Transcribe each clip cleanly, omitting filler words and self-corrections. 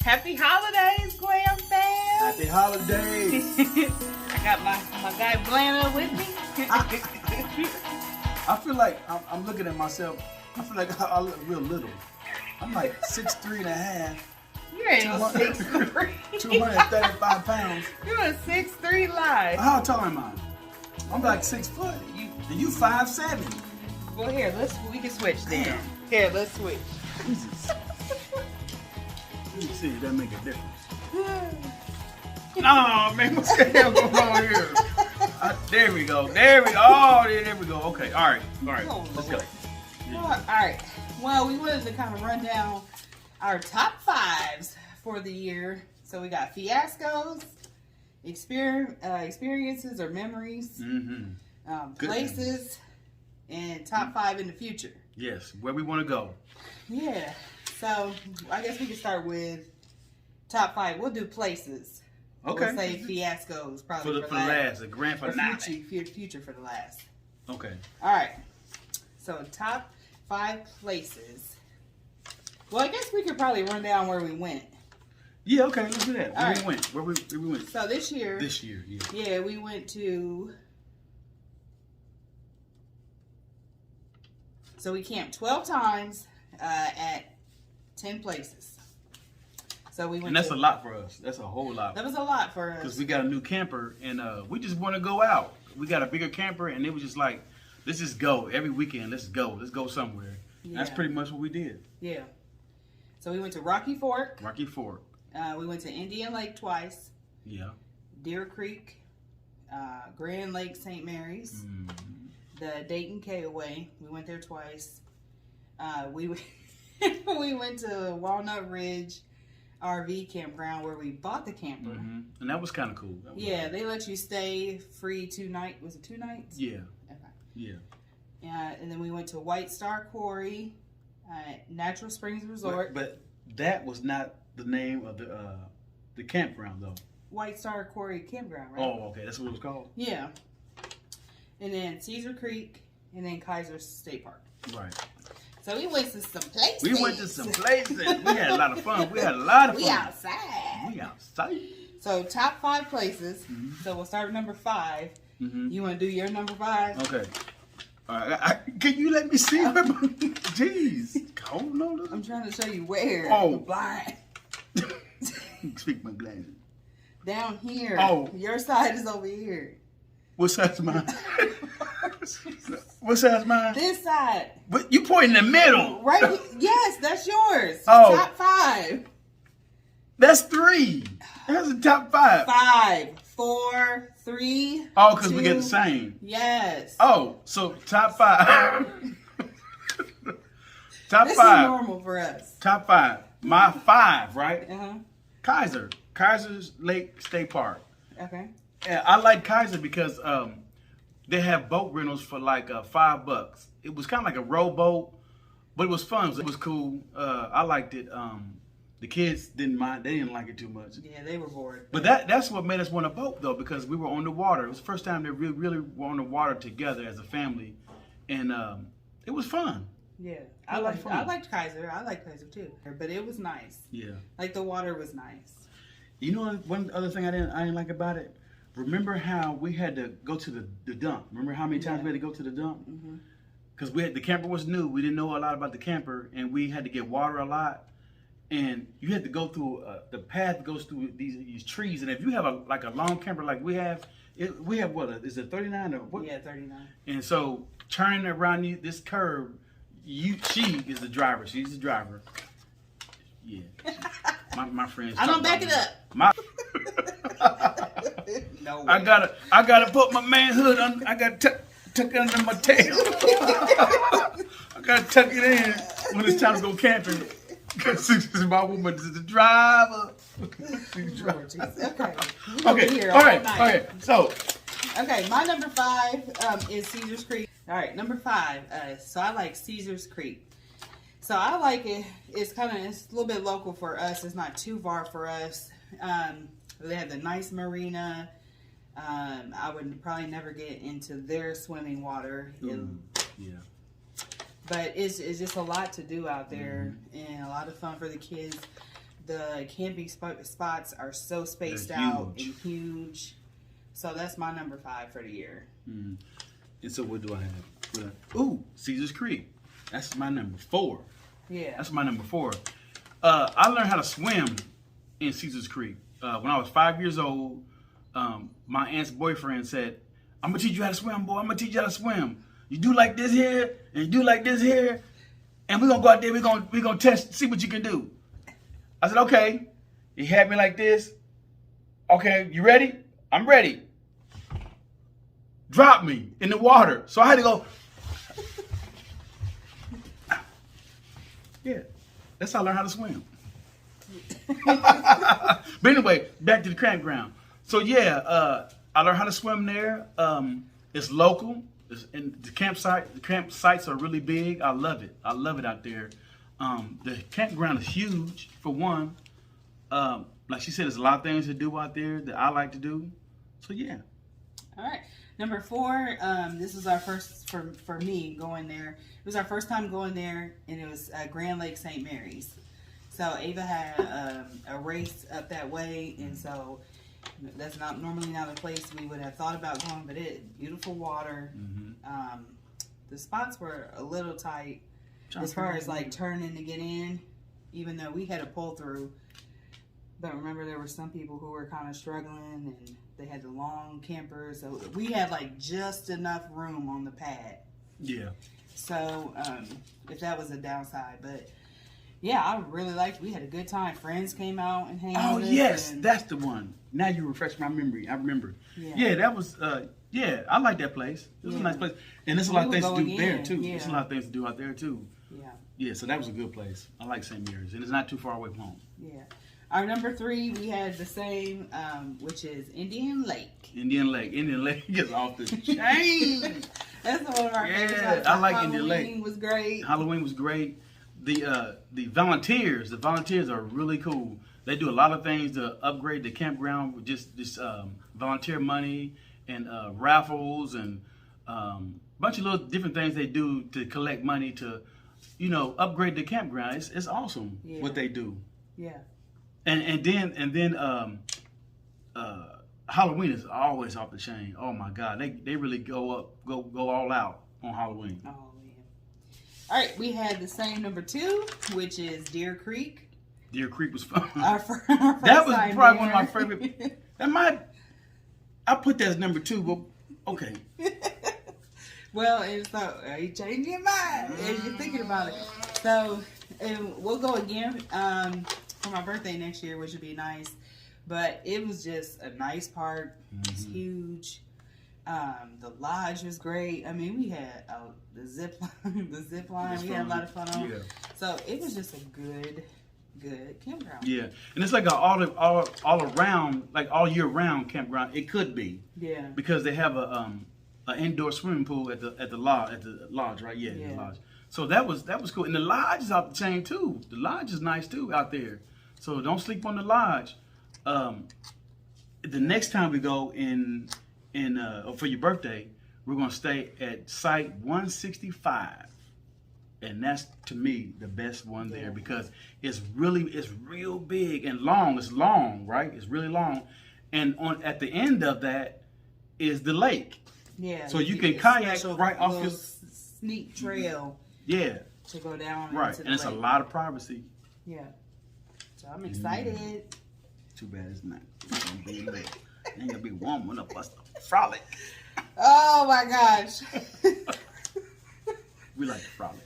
Happy holidays, Glam fam. Happy holidays. I got my guy Blana with me. I feel like I'm looking at myself. I feel like I look real little. I'm like 6'3" and a half. You ain't no 6'3". 235 pounds. You're a 6'3" live. How tall am I? I'm like 6 foot. And you 5'7". Well, here, we can switch then. Here, let's switch. Jesus. Let me see if that make a difference. No, man, what's the hell going on here? There we go. There we go. Oh, there we go. Okay. All right. Oh, Let's go. All right. Well, we wanted to kind of run down our top 5s for the year. So we got Fiascos, experiences or memories, places, and top 5 in the future. Yes, where we want to go. Yeah. So I guess we can start with top 5. We'll do places. Okay. We'll say Fiascos probably for the last, the grand finale. Future for the last. Okay. All right. So top 5 places. Well, I guess we could probably run down where we went. Yeah. Okay. Let's do that. All Where we went? So this year. Yeah. Yeah, we went to. So we camped 12 times at 10 places. So we went. And that's a lot for us. That's a whole lot. That was a lot for us. Because we got a new camper and we just want to go out. We got a bigger camper and it was just like, let's just go every weekend. Let's go somewhere. Yeah. That's pretty much what we did. Yeah. So we went to Rocky Fork. We went to Indian Lake twice. Yeah. Deer Creek, Grand Lake St. Mary's, the Dayton KOAx2. We went there twice. We went to Walnut Ridge RV campground where we bought the camper. And that was kind of cool. Yeah, they let you stay free 2 nights. Was it 2 nights? Yeah. Okay. Yeah. And then we went to White Star Quarry, Natural Springs Resort. But that was not the name of the campground though. White Star Quarry Campground, right? Oh, okay. That's what it was called? Yeah. And then Caesar Creek, and then Kiser State Park. Right. So we went to some places. We had a lot of fun. We outside. So top 5 places. So we'll start with number 5. You want to do your number 5? Okay. All right. Can you let me see? Jeez. Hold on. I'm trying to show you where. Oh. I'm blind. Speak my glasses. Down here. Oh. Your side is over here. What size mine? What size mine? This side. But you point in the middle. Right here. Yes, that's yours. Oh. Top 5. That's 3. That's the top 5. 5, 4, 3. Oh, because we 2. get the same. Yes. Oh, so top 5. Top this 5. Is normal for us. Top 5. My 5, right? Uh-huh. Kiser's Lake State Park. Okay. And I like Kiser because they have boat rentals for like $5. It was kind of like a rowboat, but it was fun. It was cool. I liked it. The kids didn't mind. They didn't like it too much. Yeah, they were bored. But that's what made us want a boat though, because we were on the water. It was the first time they really were on the water together as a family, and it was fun. Yeah, I liked Kiser. I liked Kiser too, but it was nice. Yeah, like the water was nice. You know, one other thing I didn't like about it. Remember how we had to go to the dump? Remember how many times we had to go to the dump? Because the camper was new. We didn't know a lot about the camper, and we had to get water a lot. And you had to go through the path goes through these trees. And if you have a long camper like we have, what is it 39 or what? Yeah, 39. And so turning around this curve, she is the driver. She's the driver. Yeah. My friends. I'm gonna back it up. No way. I gotta put my manhood on. I gotta tuck it under my tail. I gotta tuck it in when it's time to go camping. Because my woman is the driver. Okay. All right. So. Okay, my number 5 is Caesar's Creek. All right, number 5. So I like Caesar's Creek. So I like it. It's a little bit local for us. It's not too far for us. They have the nice marina. I would probably never get into their swimming water. Yeah. But it's just a lot to do out there and a lot of fun for the kids. The camping spots are so spaced out and huge. So that's my number 5 for the year. Mm. And so what do I have? Ooh, Caesar's Creek. That's my number 4. Yeah. That's my number 4. I learned how to swim in Caesar's Creek. When I was 5 years old, my aunt's boyfriend said, I'm going to teach you how to swim, boy. I'm going to teach you how to swim. You do like this here, and you do like this here, and we're going to go out there, we're going to test, see what you can do. I said, okay. He had me like this. Okay, you ready? I'm ready. Drop me in the water. So I had to go. Yeah, that's how I learned how to swim. But anyway, back to the campground. So yeah, I learned how to swim there. It's local. And the campsites are really big. I love it. I love it out there. The campground is huge, for one. Like she said, there's a lot of things to do out there that I like to do. So yeah. All right. Number 4, this was our first, for me, going there. It was our first time going there, and it was Grand Lake St. Mary's. So Ava had a race up that way, and so that's normally not a place we would have thought about going, but beautiful water. Mm-hmm. The spots were a little tight as far as like turning to get in, even though we had a pull through. But remember, there were some people who were kind of struggling, and they had the long campers. So we had like just enough room on the pad. Yeah. So if that was a downside, but yeah, I really liked it. We had a good time. Friends came out and hanged with us. Oh yes, that's the one. Now you refresh my memory. I remember. Yeah, that was. Yeah, I like that place. It was a nice place, and there's a lot of things to do there too. There's a lot of things to do out there too. Yeah. Yeah, so that was a good place. I like St. Mary's, and it's not too far away from home. Yeah. Our number 3, we had the same, which is Indian Lake. Indian Lake is off the chain. That's one of our favorite spots. I like Indian Lake. Halloween was great. Halloween was great. The volunteers are really cool. They do a lot of things to upgrade the campground with just volunteer money and raffles and a bunch of little different things they do to collect money to, upgrade the campground. It's awesome what they do. Yeah. And then Halloween is always off the chain. Oh my God, they really go all out on Halloween. Oh man! All right, we had the same number 2, which is Deer Creek. Deer Creek was fun. Our first that was probably one of my favorite. I put that as number 2, but okay. Well, and so are you changing your mind as you're thinking about it? So, and we'll go again. For my birthday next year, which would be nice, but it was just a nice park. It was huge. The lodge was great. I mean, we had the zip line. We had a lot of fun on. Yeah. So it was just a good campground. Yeah, and it's like all around, like all year round campground. It could be. Yeah. Because they have an indoor swimming pool at the lodge, right? Yeah, the lodge. So that was cool, and the lodge is off the chain too. The lodge is nice too out there. So don't sleep on the lodge. The next time we go in for your birthday, we're gonna stay at Site 165, and that's to me the best one there because it's real big and long. It's long, right? It's really long, and at the end of that is the lake. Yeah. So you can kayak right off your sneak trail. Yeah. To go down. Right, and it's a lot of privacy. Yeah. So I'm excited. Too bad it's not. It's gonna be late. It ain't gonna be warm enough for us to frolic. Oh my gosh. We like to frolic.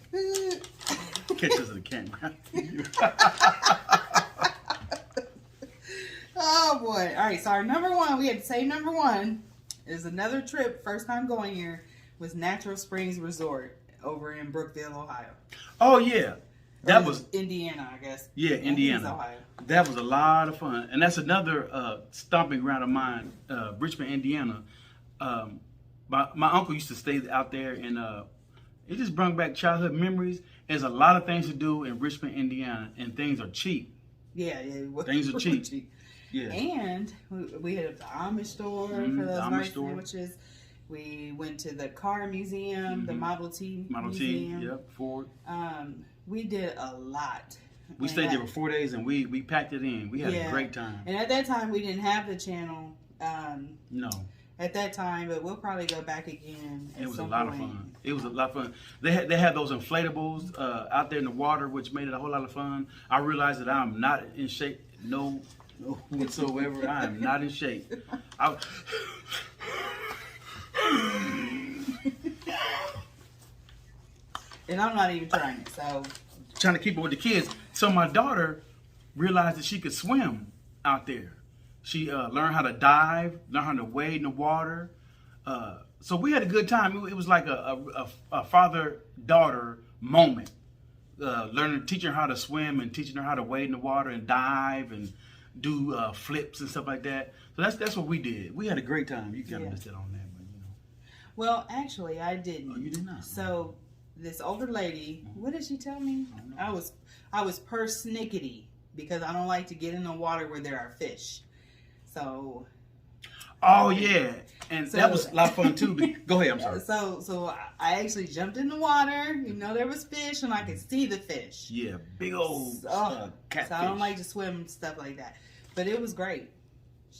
Catch us at the campground. Oh boy. All right, so our number 1, we had the same number 1, is another trip, first time going here, was Natural Springs Resort over in Brookville, Ohio. Oh yeah. That was Indiana, I guess. Yeah, Indiana. That was a lot of fun, and that's another stomping ground of mine, Richmond, Indiana. My uncle used to stay out there, and it just brought back childhood memories. There's a lot of things to do in Richmond, Indiana, and things are cheap. Yeah, things are cheap. Yeah, and we hit the Amish store for those nice sandwiches. We went to the car museum, the Model T museum. Yep, Ford. We did a lot We stayed there for 4 days and we packed it in. We had a great time. And at that time, we didn't have the channel. No. At that time, but we'll probably go back again. It was a lot of fun. It was a lot of fun. They had those inflatables out there in the water, which made it a whole lot of fun. I realized that I'm not in shape, no whatsoever. I am not in shape. And I'm not even trying it, so. Trying to keep it with the kids. So my daughter realized that she could swim out there. She learned how to dive, learned how to wade in the water. So we had a good time. It was like a father-daughter moment. Teaching her how to swim and teaching her how to wade in the water and dive and do flips and stuff like that. So that's what we did. We had a great time. You kind of missed it on that, but you know. Well, actually, I didn't. Oh, you did not. So this older lady, what did she tell me? I was persnickety because I don't like to get in the water where there are fish. So. Oh yeah, and that was a lot of fun too. Go ahead, I'm sorry. So I actually jumped in the water. You know there was fish, and I could see the fish. Yeah, big old catfish. So I don't like to swim and stuff like that, but it was great.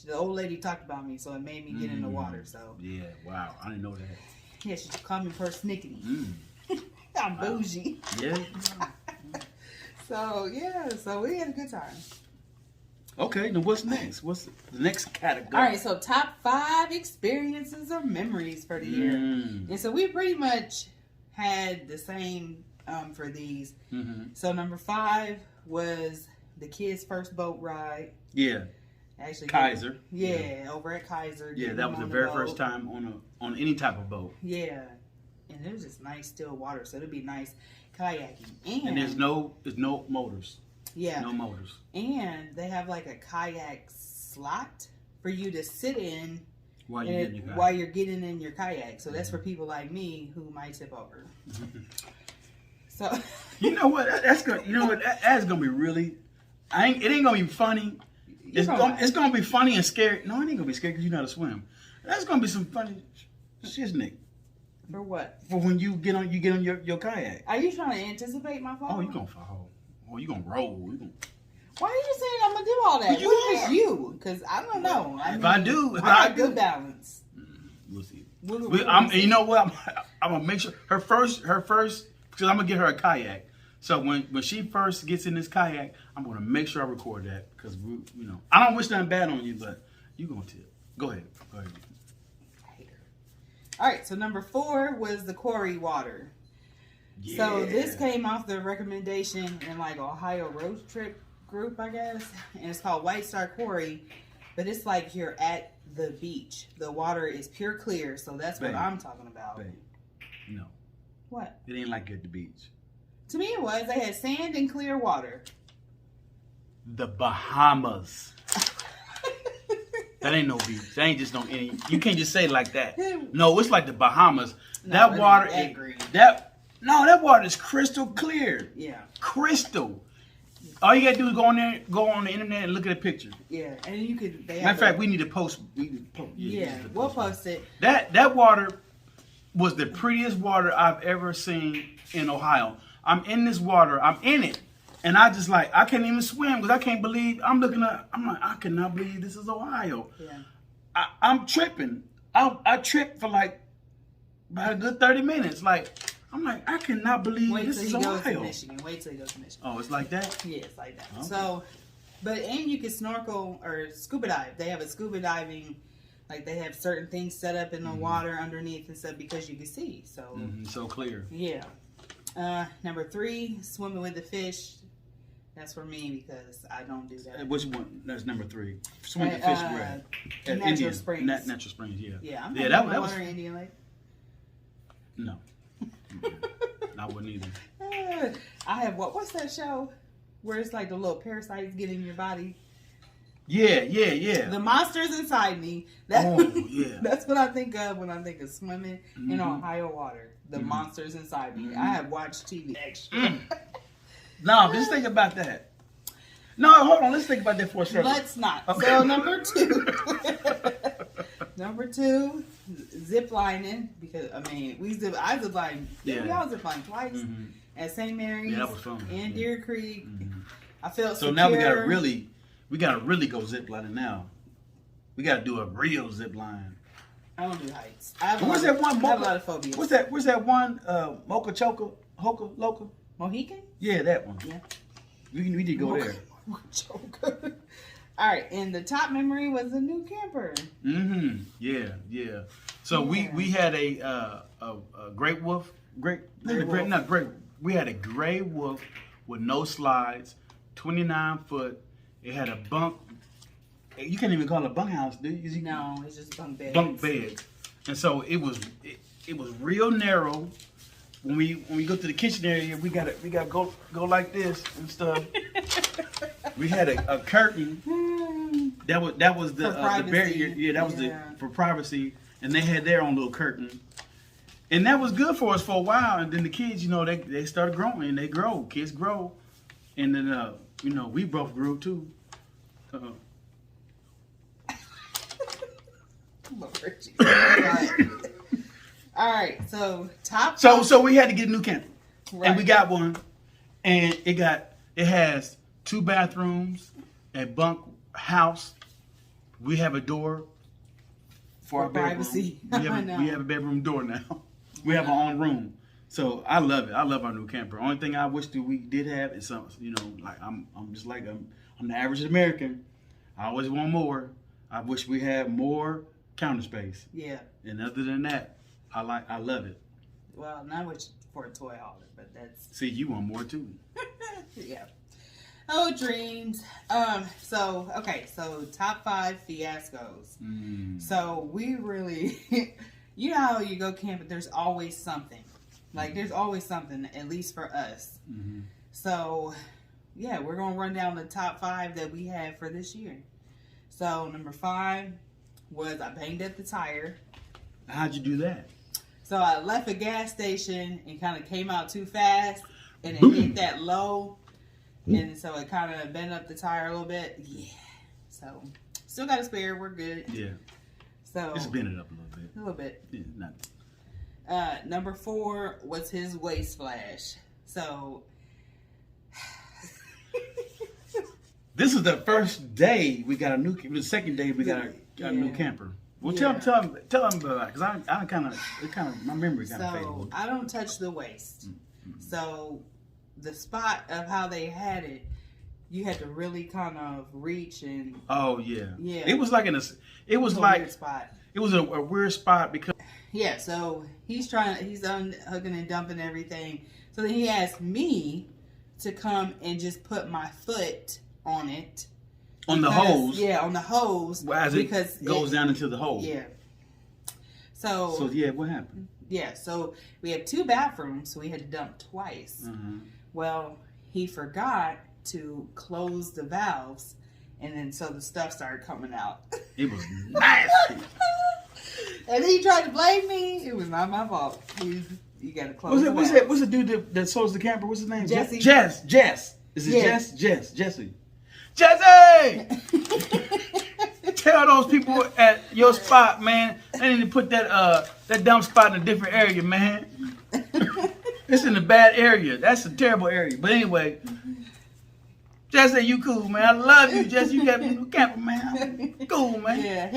The old lady talked about me, so it made me get in the water. So yeah, wow, I didn't know that. Yeah, she called me persnickety. I'm bougie. Yeah. So we had a good time. Okay, now what's next? What's the next category? All right, so top 5 experiences or memories for the year. And so we pretty much had the same for these. So number 5 was the kids' first boat ride. Yeah. Actually, Kiser. Yeah, over at Kiser. Yeah, that was the very first time on any type of boat. Yeah. And it was just nice still water, so it'd be nice kayaking. And there's no motors. Yeah. No motors. And they have like a kayak slot for you to sit in while you're getting in your kayak. So that's for people like me who might tip over. So you know what? That's gonna be really. It ain't gonna be funny. It's gonna be funny and scary. No, it ain't gonna be scary because you know how to swim. That's gonna be some funny shit, Nick. For what? For when you get on your kayak. Are you trying to anticipate my fall? Oh, you gonna fall. Oh, you gonna roll. Why are you saying I'm gonna do all that? What if it's you? Because I don't know. If I got good balance. We'll see. You know what? I'm gonna make sure her first because I'm gonna get her a kayak. So when she first gets in this kayak, I'm gonna make sure I record that because I don't wish nothing bad on you, but you gonna tip. Go ahead. All right. So number 4 was the Quarry water. Yeah. So this came off the recommendation in like Ohio road trip group, I guess, and it's called White Star Quarry, but it's like you're at the beach. The water is pure clear, so that's what I'm talking about. Babe. No. What? It ain't like at the beach. To me, it was. They had sand and clear water. The Bahamas. That ain't no beach. That ain't just no any. You can't just say it like that. No, it's like the Bahamas. No, that water that water is crystal clear. Yeah. Crystal. All you gotta do is go on the internet and look at a picture. Yeah, and you could. Matter of fact, we need to post. We'll post it. That water was the prettiest water I've ever seen in Ohio. I'm in this water. I'm in it. And I can't even swim because I can't believe, I'm like, I cannot believe this is Ohio. Yeah. I'm tripping. I tripped for like about a good 30 minutes. I'm like, I cannot believe this is Ohio. Wait till he goes to Michigan. Oh, it's like that? Yeah, it's like that. Okay. And you can snorkel or scuba dive. They have a scuba diving, like they have certain things set up in the water underneath and stuff because you can see. So, so clear. Yeah. Number 3, swimming with the fish. That's for me because I don't do that. Which one? That's number 3. Swim with the fish where? At Natural Springs. Natural Springs, yeah. Yeah, that was in Indian Lake. No. I wouldn't either. I have what's that show where it's like the little parasites get in your body? Yeah. The monsters inside me. That's what I think of when I think of swimming in Ohio water. The monsters inside me. I have watched TV extra. No, just think about that. No, hold on. Let's think about that for a second. Let's not. Okay. So number 2. Number 2, zip lining. Because I zip lined. Yeah. We all zip lined twice at St. Mary's. Yeah, that was fun. And Deer Creek. I felt so secure. now we gotta really go zip lining now. We gotta do a real zip line. I don't do heights. I have, What's that one? I have a lot of phobias. What's that one? Mocha Choka, Hoka Loka? Mohican? Yeah, that one. Yeah. We need to go there. Choka. All right, and the top memory was a new camper. Mm-hmm. Yeah, yeah. So we had a Great Wolf. We had a Gray Wolf with no slides, 29 foot. It had a bunk. You can't even call it a bunkhouse, do you? No, it's just bunk beds. Bunk beds. And so it was real narrow. When we go to the kitchen area, we gotta go like this and stuff. We had a curtain. That was the barrier. Yeah, that was for privacy. And they had their own little curtain. And that was good for us for a while. And then the kids, you know, they started growing. They grow. Kids grow. And then you know, we both grew too. All right, so top. So we had to get a new camper, Right. and we got one, and it has 2 bathrooms, a bunk house. We have a door for our privacy. bedroom. We have a bedroom door now. We have our own room. So I love it. I love our new camper. Only thing I wish that we did have is some, you know, like I'm just like I'm the average American. I always want more. I wish we had more counter space. Yeah. And other than that, I love it. Well, not much for a toy hauler, but that's. See, you want more too. Yeah. Oh, dreams. So top 5 fiascos. So we really, you know how you go camping, there's always something. Like, there's always something, at least for us. So, yeah, we're going to run down the top 5 that we had for this year. So, number 5 was I banged at the tire. How'd you do that? So, I left a gas station and kind of came out too fast, and it hit that low. And so, it kind of bent up the tire a little bit. Yeah. So, still got a spare. We're good. Yeah. So, Just bend it up a little bit. A little bit. Yeah, not. Number 4 was his waist flash. So this is the first day we got a new. The second day we got a new camper. Well, tell them about that, because I kind of my memory kind of faded. So I don't touch the waist. So the spot of how they had it, you had to really kind of reach and. Oh yeah. Yeah. It was like It was like weird spot. It was a weird spot because. Yeah, so he's unhooking and dumping everything. So then he asked me to come and just put my foot on it. On the hose? Yeah, on the hose. Well, as it goes down into the hole. Yeah. So yeah, what happened? Yeah, so we have 2 bathrooms, so we had to dump twice. Well, he forgot to close the valves, and then so the stuff started coming out. It was nasty. And he tried to blame me. It was not my fault. You got to close the valves. What's the dude that sold the camper? What's his name? Jesse. Jess. Is it Yeah. Jesse. Jesse! Tell those people at your spot, man, they need to put that dump spot in a different area, man. It's in a bad area. That's a terrible area. But anyway, Jesse, you cool, man. I love you, Jesse. You got me in the camper, man. Cool, man. Yeah,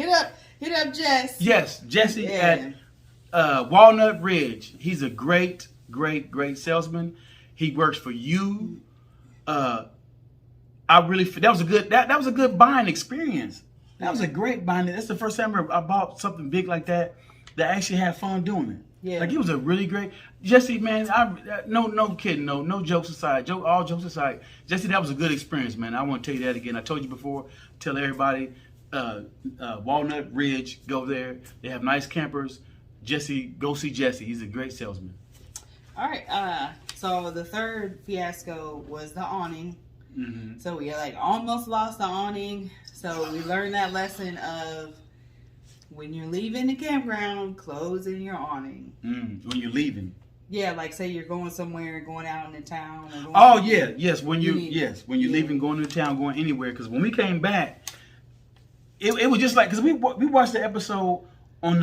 hit up Jess. Yes, Jesse at Walnut Ridge. He's a great salesman. He works for you. That was a good buying experience. That was a great buying. That's the first time I bought something big like that actually had fun doing it. Yeah. Like, it was a really great. Jesse, man, no kidding, no jokes aside. All jokes aside, Jesse, that was a good experience, man. I want to tell you that again. I told you before. Tell everybody, Walnut Ridge, go there. They have nice campers. Jesse, go see Jesse. He's a great salesman. All right. So the third fiasco was the awning. So we almost lost the awning. So we learned that lesson of when you're leaving the campground, closing your awning. When you're leaving. Yeah, like say you're going somewhere, going out into town. Or when you're leaving, going to town, going anywhere. Because when we came back, it was just like, because we watched the episode on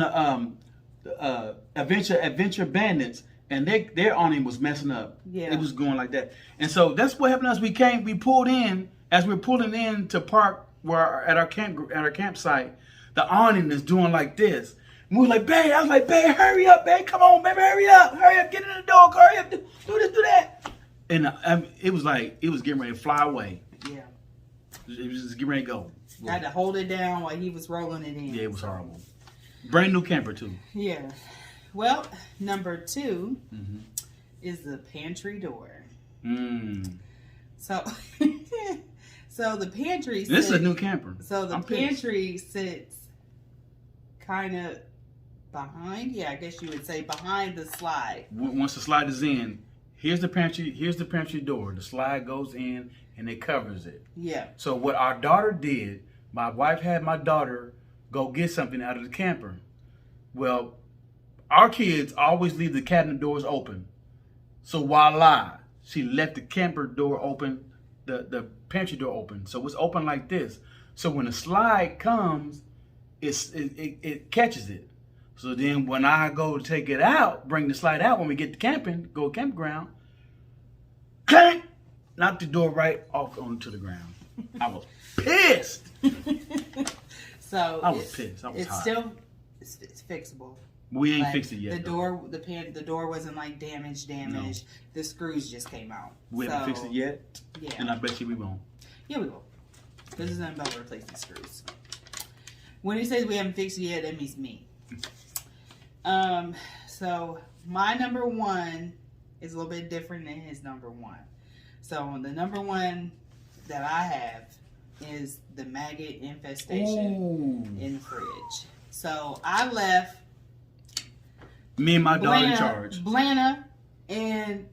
the Adventure Bandits, and their awning was messing up. Yeah. It was going like that. And so that's what happened to us. We pulled in, as we were pulling in to park at our campsite, the awning is doing like this. And we were like, babe, I was like, babe, hurry up, babe, come on, baby, hurry up, get in the door, hurry up, do this, do that. And it was like, it was getting ready to fly away. Yeah. It was just getting ready to go. I had to hold it down while he was rolling it in. Yeah, it was horrible. Brand new camper too. Yeah. Well, number 2 is the pantry door. So, so the pantry. This is a new camper. So the pantry sits kind of behind. Yeah, I guess you would say behind the slide. Once the slide is in, here's the pantry. Here's the pantry door. The slide goes in and it covers it. Yeah. So what our daughter did, my wife had my daughter go get something out of the camper. Well, our kids always leave the cabinet doors open. So voila, she left the camper door open, the pantry door open. So it's open like this. So when the slide comes, it catches it. So then when I go to take it out, bring the slide out when we get to go campground, clank, knock the door right off onto the ground. I was pissed. So I was pissed. I was hot. It's fixable. We ain't fixed it yet. The door wasn't like damaged. No. The screws just came out. We haven't fixed it yet. Yeah. And I bet you we won't. Yeah, we will. This is nothing about replacing screws. When he says we haven't fixed it yet, that means me. So my number 1 is a little bit different than his number 1. So the number 1 that I have is the maggot infestation in the fridge. So I left me and my daughter in charge. Blana and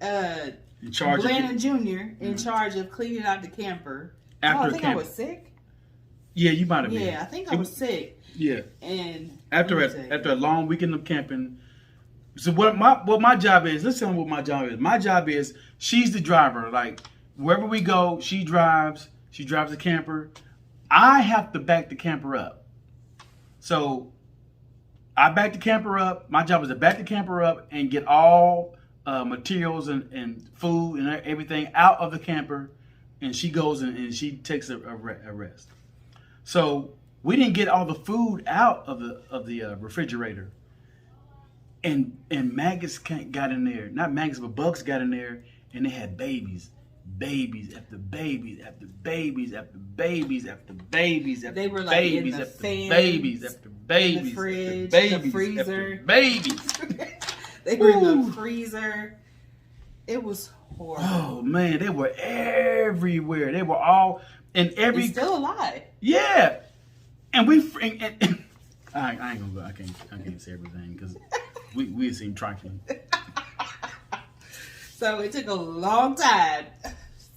in charge Blana Jr. in charge of cleaning out the camper. After I think I was sick. Yeah, you might have been. Yeah, I think I was sick. Yeah. And after a long weekend of camping. So what my job is, let's tell them what my job is. My job is she's the driver. Like wherever we go, she drives the camper. I have to back the camper up. So I back the camper up. My job is to back the camper up and get all materials and food and everything out of the camper. And she goes and she takes a rest. So we didn't get all the food out of the refrigerator. And maggots got in there. Not maggots, but bugs got in there. And they had babies after babies after babies after babies after babies after they were like babies in the after fans, babies after babies, in the fridge, after babies, the freezer, after babies. They were in the freezer. It was horrible. Oh man, they were everywhere. They were all in every. It's still alive. Yeah, and we. And I ain't gonna go. I can't say everything because we seem trifling. So it took a long time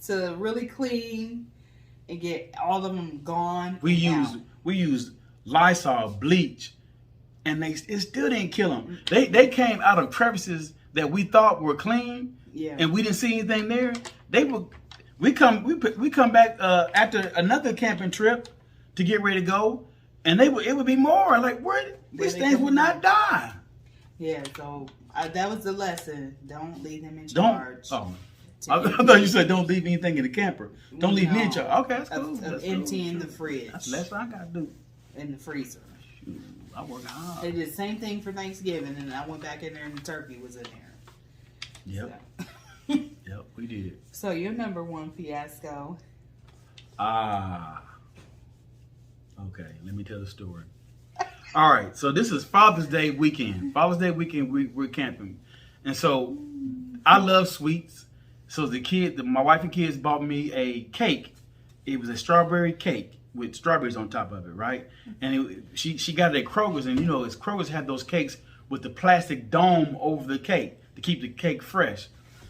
to really clean and get all of them gone. We used Lysol, bleach, and it still didn't kill them. They came out of crevices that we thought were clean, and we didn't see anything there. We come back after another camping trip to get ready to go, and it would be more like these things would not die. Yeah, so that was the lesson. Don't leave them in charge. I thought you said don't leave anything in the camper. Don't leave me in charge. Okay, that's cool. Of emptying the fridge. That's less I gotta do. In the freezer. Shoot, I work hard. They did the same thing for Thanksgiving, and I went back in there and the turkey was in there. Yep. So. Yep, we did. So your number 1 fiasco. Okay, let me tell the story. All right, so this is Father's Day weekend. Father's Day weekend, we're camping. And so I love sweets. So my wife and kids bought me a cake. It was a strawberry cake with strawberries on top of it, right? And she got it at Kroger's, and Kroger's had those cakes with the plastic dome over the cake to keep the cake fresh.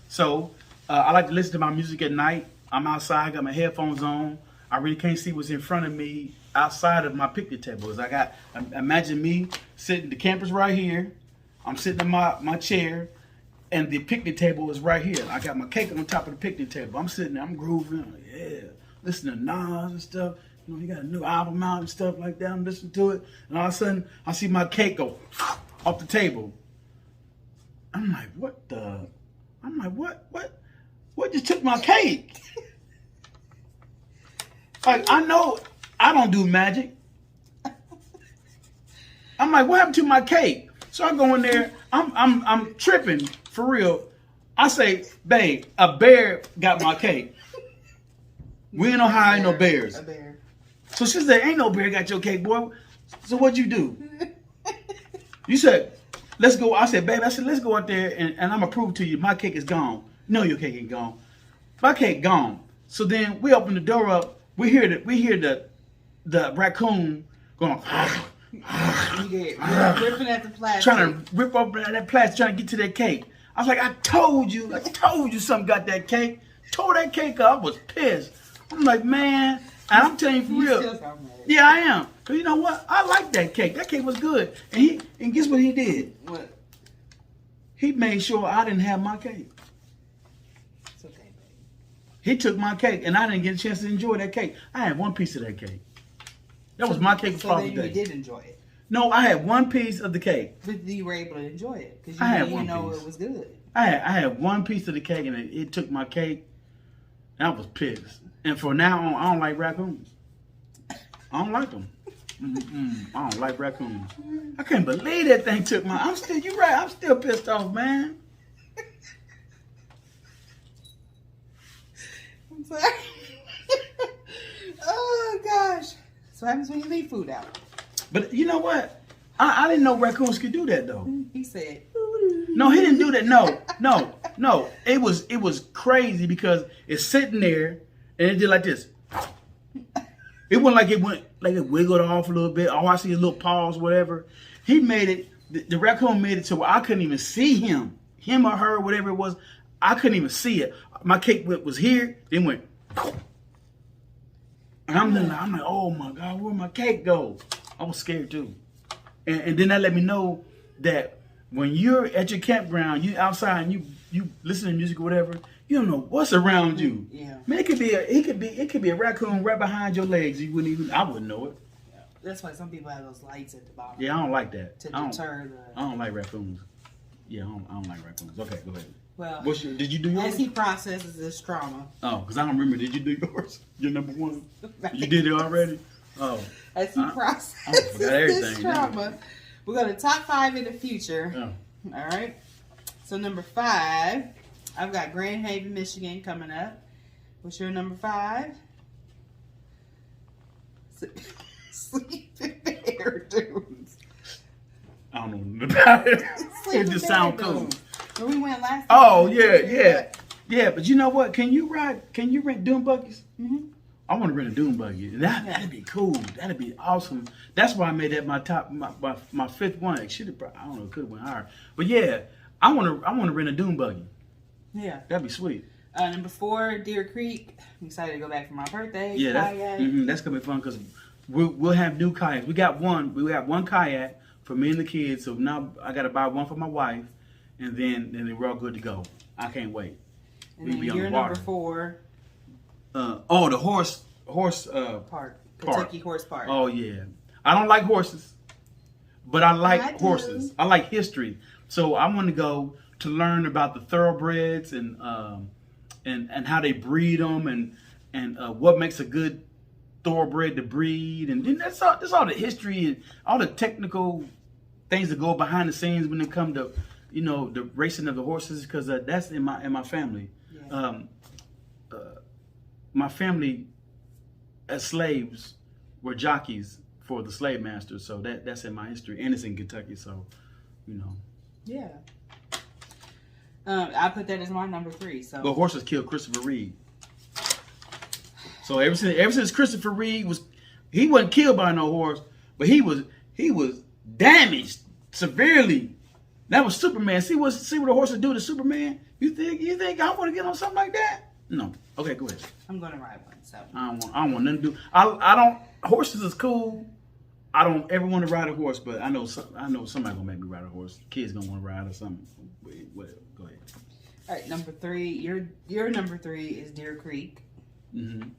So I like to listen to my music at night. I'm outside, got my headphones on. I really can't see what's in front of me outside of my picnic table. Imagine me sitting, the camper's right here. I'm sitting in my chair, and the picnic table is right here. I got my cake on top of the picnic table. I'm sitting there, I'm grooving, listening to Nas and stuff. He got a new album out and stuff like that. I'm listening to it, and all of a sudden, I see my cake go off the table. I'm like, what just took my cake? Like, I know I don't do magic. I'm like, what happened to my cake? So I go in there, I'm tripping for real. I say, babe, a bear got my cake. We ain't know how ain't no bears. A bear. So she said, ain't no bear got your cake, boy. So what'd you do? You said, let's go. I said, babe, let's go out there and I'm gonna prove to you my cake is gone. No, your cake ain't gone. My cake gone. So then we open the door up. We hear the raccoon going. Ripping at the plastic. Trying to rip up that plastic, trying to get to that cake. I was like, I told you something got that cake. Tore that cake up. I was pissed. I'm like, man, and I'm telling you for real. Yeah, I am. Cause you know what? I like that cake. That cake was good. And guess what he did? What? He made sure I didn't have my cake. It's okay, baby. He took my cake, and I didn't get a chance to enjoy that cake. I had one piece of that cake. That was my cake for Father's Day. You did enjoy it. No, I had one piece of the cake. But you were able to enjoy it because you know it was good. I had one piece of the cake, and it took my cake. And I was pissed. And from now on, I don't like raccoons. I don't like them. I don't like raccoons. I can't believe that thing took my. You're right. I'm still pissed off, man. I'm sorry. Oh gosh. So what happens when you leave food out? But you know what? I didn't know raccoons could do that though. He said. No, he didn't do that. No. It was crazy because it's sitting there and it did like this. It wasn't like it wiggled off a little bit. All I see is little paws, whatever. He made it. The raccoon made it to where I couldn't even see him or her, whatever it was. I couldn't even see it. My cake was here, then went. And I'm like, oh my God, where'd my cake go? I was scared too. And then that let me know that when you're at your campground, you outside and you listen to music or whatever, you don't know what's around you. Yeah. Man, it could be a raccoon right behind your legs. I wouldn't know it. Yeah. That's why some people have those lights at the bottom. Yeah, I don't like that. To deter I don't like raccoons. Yeah, I don't like raccoons. Okay, go ahead. Well, did you do yours? As he processes this trauma. Oh, because I don't remember. Did you do yours? Your number one? You did it already? Oh. As he processes this trauma. Now. We're going to top 5 in the future. Oh. All right. So number 5, I've got Grand Haven, Michigan coming up. What's your number 5? Sleeping Bear Dunes. I don't know about it. It just sounds cool. Where we went last time. Oh, yeah. But you know what? Can you rent dune buggies? Mm-hmm. I want to rent a dune buggy. That'd be cool. That'd be awesome. That's why I made that my top, my fifth one. It should have, I don't know, it could have went higher. But yeah, I want to rent a dune buggy. Yeah. That'd be sweet. Number 4, Deer Creek. I'm excited to go back for my birthday. Yeah, that's gonna be fun because we'll have new kayaks. We got one kayak for me and the kids. So now I got to buy one for my wife, and then we're all good to go. I can't wait. And then you're number 4. The horse park. Kentucky Horse Park. Oh yeah, I don't like horses, but I like horses. I like history, so I want to go to learn about the thoroughbreds and how they breed them and what makes a good thoroughbred to breed, and then that's all the history and all the technical things that go behind the scenes when it come to the racing of the horses, because that's in my family. Yeah. My family as slaves were jockeys for the slave masters, so that's in my history, and it's in Kentucky, so Yeah. I put that as my number 3. So. But horses killed Christopher Reed. So ever since Christopher Reed he wasn't killed by no horse, but he was damaged severely. That was Superman. See what the horses do to Superman? You think I want to get on something like that? No. Okay, go ahead. I'm gonna ride one. So I don't want nothing to do. I don't. Horses is cool. I don't ever want to ride a horse, but I know somebody gonna make me ride a horse. Kids gonna want to ride or something. Whatever. Go ahead. All right, number 3. Your number 3 is Deer Creek. Mm-hmm.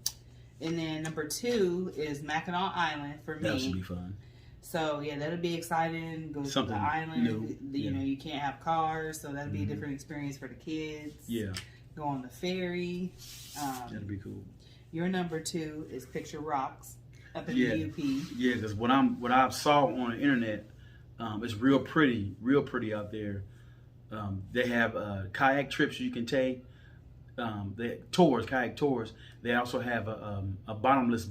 And then number 2 is Mackinac Island for me. That should be fun. So yeah, that'll be exciting. Go Something to the island. new. You know, you can't have cars, so that'll be a different experience for the kids. Yeah. Go on the ferry. That'd be cool. Your number 2 is Picture Rocks up in Yeah. the UP. Yeah, because what I saw on the internet, it's real pretty out there. They have kayak trips you can take. They kayak tours. They also have a bottomless.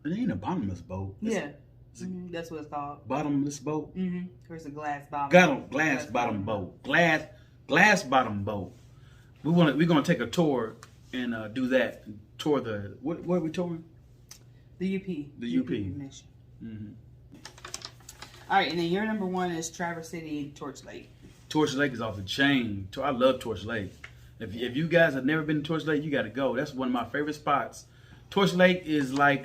It ain't a bottomless boat. That's what it's called. Bottomless boat. There's a glass bottom. Got a glass bottom boat. Glass bottom boat. We're gonna take a tour and do that. Tour the what are we touring? The UP. The UP. Mission. All right, and then your number 1 is Traverse City, Torch Lake. Torch Lake is off the chain. I love Torch Lake. If you guys have never been to Torch Lake, you got to go. That's one of my favorite spots. Torch Lake is like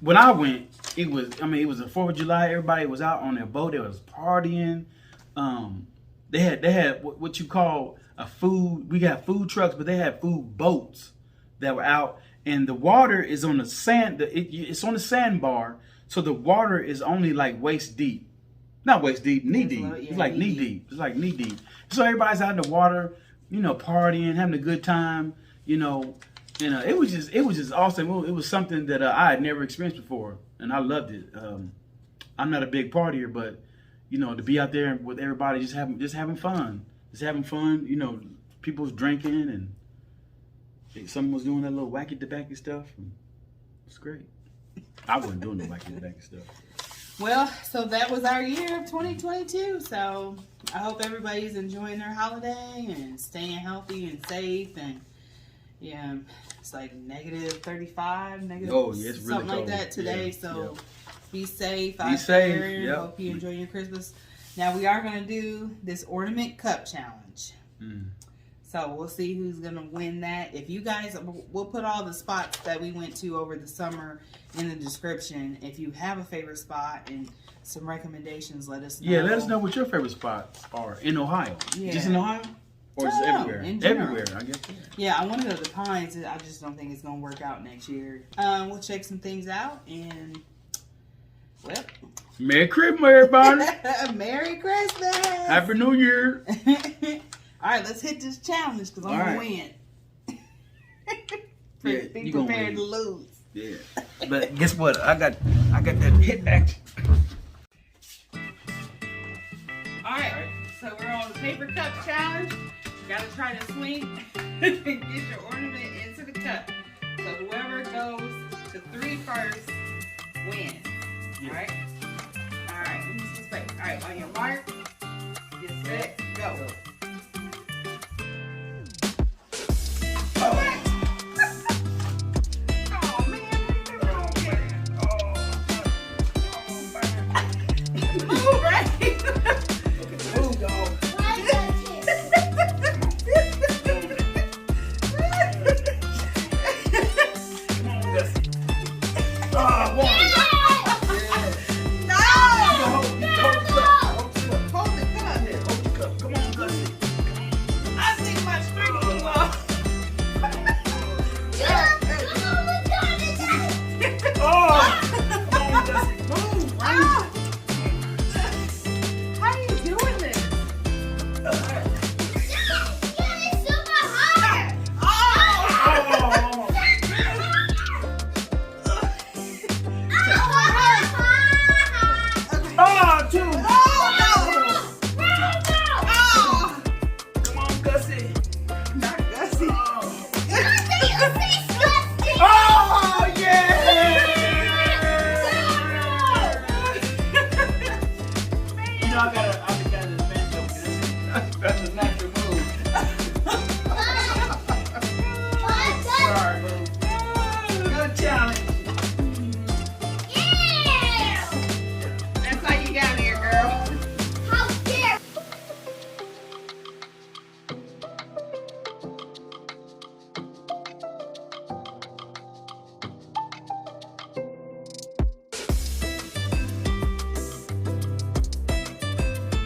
when I went, it was the 4th of July. Everybody was out on their boat. They was partying. They had what you call a food. We got food trucks, but they had food boats that were out, and the water is on the sand. It's on the sandbar, so the water is only like waist deep. Not waist deep, knee deep. It's like knee deep. It's like knee deep. So everybody's out in the water, you know, partying, having a good time, you know. And it was just awesome. It was something that I had never experienced before, and I loved it. I'm not a big partier, but you know, to be out there with everybody, just having fun. You know, people's drinking, and someone was doing that little wacky tobacco stuff. And it's great. I wasn't doing the wacky tobacco stuff. Well, so that was our year of 2022. So I hope everybody's enjoying their holiday and staying healthy and safe. And yeah, it's like negative 35, negative it's really something like cold. that today. Yeah, so be safe. Be safe. Yep. Hope you enjoy your Christmas. Now we are going to do this Ornament Cup challenge. So we'll see who's going to win that. If you guys, we'll put all the spots that we went to over the summer in the description. If you have a favorite spot and some recommendations, let us know. Yeah, let us know what your favorite spots are in Ohio. Yeah. Just in Ohio? Or just everywhere? In general. Everywhere, I guess. Yeah, I want to go to the Pines. I just don't think it's going to work out next year. We'll check some things out and, well. Merry Christmas, everybody. Merry Christmas. Happy New Year. All right, let's hit this challenge because I'm going to win. Be prepared to lose. Yeah. But guess what? I got that hit action. All right, so we're on the paper cup challenge. Got to try to swing and get your ornament into the cup. So whoever goes to 3 first wins. Yeah. All right?